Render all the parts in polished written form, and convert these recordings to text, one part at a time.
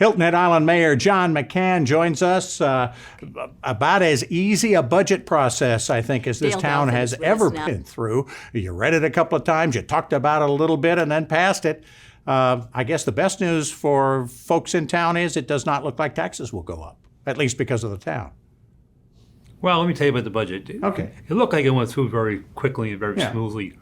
Hilton Head Island Mayor John McCann joins us. About as easy a budget process, I think, as this town has ever been through. You read it a couple of times, you talked about it a little bit, and then passed it. I guess the best news for folks in town is it does not look like taxes will go up, at least because of the town. Well, let me tell you about the budget. Okay. It looked like it went through very quickly and very smoothly.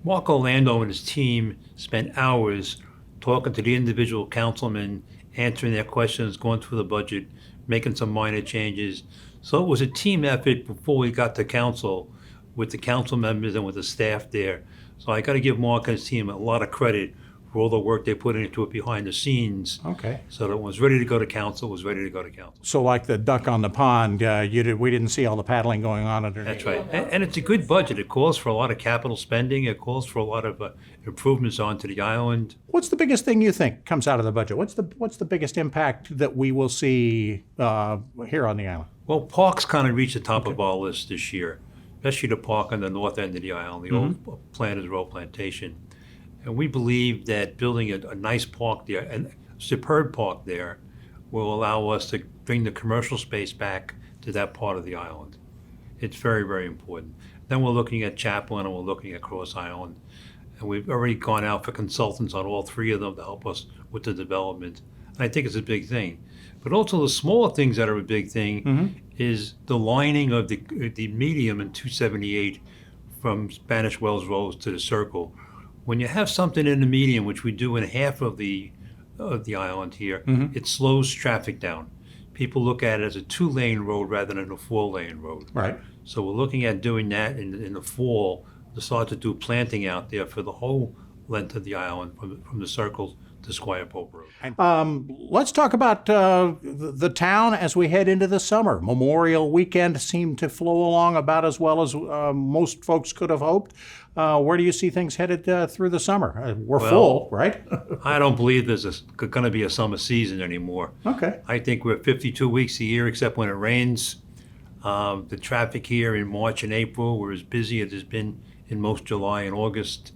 Mark Orlando and his team spent hours talking to the individual councilmen, answering their questions, going through the budget, making some minor changes. So it was a team effort before we got to council with the council members and with the staff there. So I got to give Mark and his team a lot of credit for all the work they put into it behind the scenes. Okay. So that it was ready to go to council, was ready to go to council. So like the duck on the pond, we didn't see all the paddling going on underneath. That's right. And it's a good budget. It calls for a lot of capital spending. It calls for a lot of improvements onto the island. What's the biggest thing you think comes out of the budget? What's the biggest impact that we will see here on the island? Well, parks kind of reached the top of our list this year, especially the park on the north end of the island, the old Planters Row Plantation. And we believe that building a nice park there, a superb park there, will allow us to bring the commercial space back to that part of the island. It's very, very important. Then we're looking at Chaplin and we're looking at Cross Island. And we've already gone out for consultants on all three of them to help us with the development. And I think it's a big thing. But also the smaller things that are a big thing is the lining of the medium in 278 from Spanish Wells Road to the Circle. When you have something in the median, which we do in half of the island here, it slows traffic down. People look at it as a 2-lane road rather than a 4-lane road. Right. So we're looking at doing that in the fall to start to do planting out there for the whole length of the island from the Circle to Squire Pope Road. Let's talk about the town as we head into the summer. Memorial Weekend seemed to flow along about as well as most folks could have hoped. Where do you see things headed through the summer? We're full, right? I don't believe there's going to be a summer season anymore. Okay. I think we're 52 weeks a year except when it rains. The traffic here in March and April were as busy as it's been in most July and August.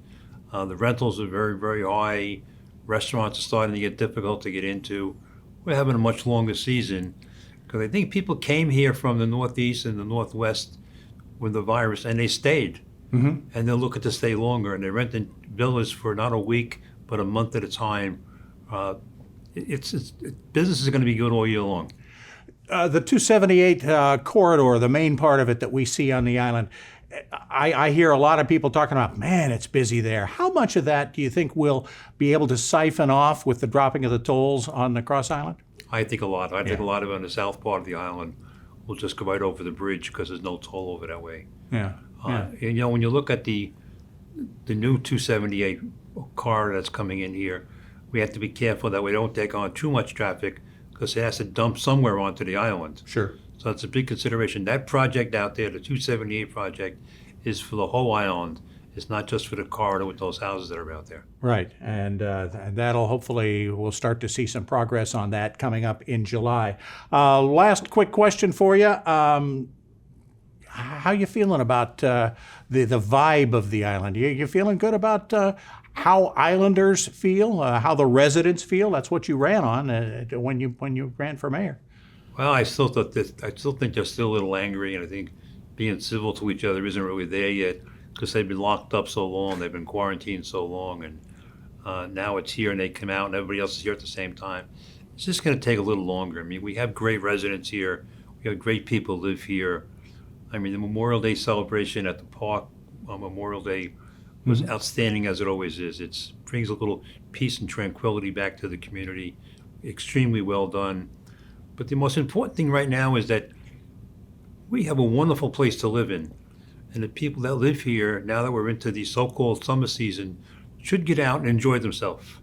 The rentals are very, very high. Restaurants are starting to get difficult to get into. We're having a much longer season because I think people came here from the Northeast and the Northwest with the virus and they stayed. And they're looking to stay longer and they're renting villas for not a week but a month at a time. Business is going to be good all year long. The 278 corridor, the main part of it that we see on the island, I hear a lot of people talking about, man, it's busy there. How much of that do you think we'll be able to siphon off with the dropping of the tolls on the Cross Island? I think a lot. I think a lot of it on the south part of the island will just go right over the bridge because there's no toll over that way. Yeah. And, when you look at the new 278 car that's coming in here, we have to be careful that we don't take on too much traffic because it has to dump somewhere onto the island. Sure. So it's a big consideration. That project out there, the 278 project, is for the whole island. It's not just for the corridor with those houses that are out there. Right, and that'll hopefully, we'll start to see some progress on that coming up in July. Last quick question for you. How you feeling about the vibe of the island? You feeling good about how islanders feel, how the residents feel? That's what you ran on when you ran for mayor. Well, I still think they're still a little angry, and I think being civil to each other isn't really there yet because they've been locked up so long, they've been quarantined so long, and now it's here and they come out and everybody else is here at the same time. It's just going to take a little longer. I mean, we have great residents here. We have great people live here. I mean, the Memorial Day celebration at the park on Memorial Day was outstanding as it always is. It brings a little peace and tranquility back to the community. Extremely well done. But the most important thing right now is that we have a wonderful place to live in. And the people that live here, now that we're into the so-called summer season, should get out and enjoy themselves.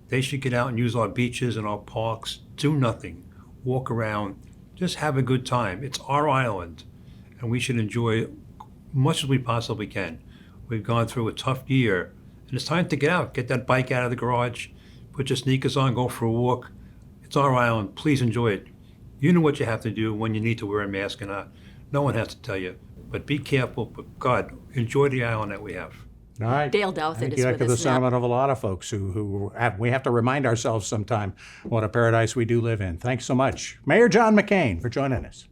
They should get out and use our beaches and our parks, do nothing, walk around, just have a good time. It's our island, and we should enjoy it much as we possibly can. We've gone through a tough year, and it's time to get out, get that bike out of the garage, put your sneakers on, go for a walk. It's our island. Please enjoy it. You know what you have to do when you need to wear a mask or not. No one has to tell you. But be careful. But God, enjoy the island that we have. All right. Dale Douthit I think is you with echo the us now. sentiment of a lot of folks we have to remind ourselves sometime what a paradise we do live in. Thanks so much. Mayor John McCain for joining us.